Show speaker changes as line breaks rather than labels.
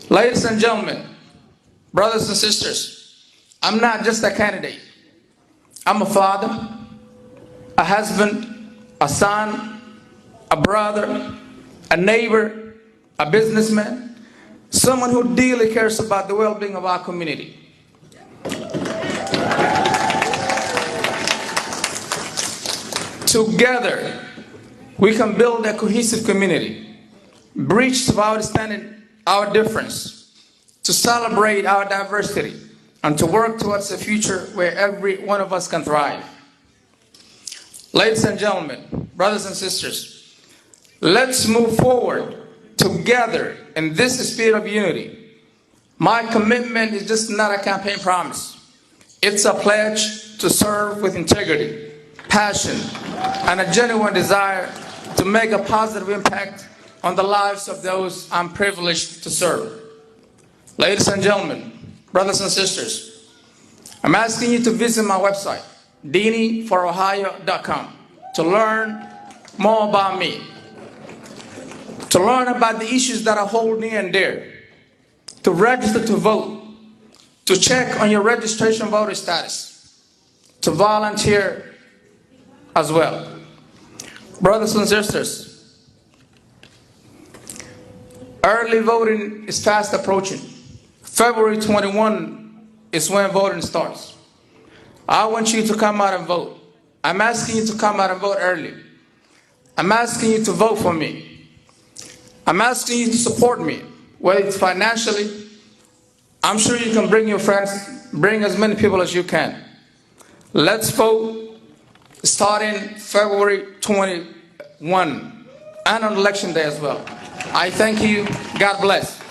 Ladies and gentlemen, brothers and sisters, I'm not just a candidate. I'm a father, a husband, a son, a brother, a neighbor, a businessman, someone who deeply cares about the well-being of our community. Together, we can build a cohesive community, bridge to understanding our difference, to celebrate our diversity, and to work towards a future where every one of us can thrive. Ladies and gentlemen, brothers and sisters, let's move forward together in this spirit of unity. My commitment is just not a campaign promise. It's a pledge to serve with integrity, passion, and a genuine desire to make a positive impact on the lives of those I'm privileged to serve. Ladies and gentlemen, brothers and sisters, I'm asking you to visit my website, dini4ohio.com, to learn more about me, to learn about the issues that I hold near and dear, to register to vote, to check on your registration voter status, to volunteer as well. Brothers and sisters, early voting is fast approaching. February 21 is when voting starts. I want you to come out and vote. I'm asking you to come out and vote early. I'm asking you to vote for me. I'm asking you to support me, whether it's financially. I'm sure you can bring your friends, bring as many people as you can. Let's vote starting February 21 and on election day as well. I thank you. God bless.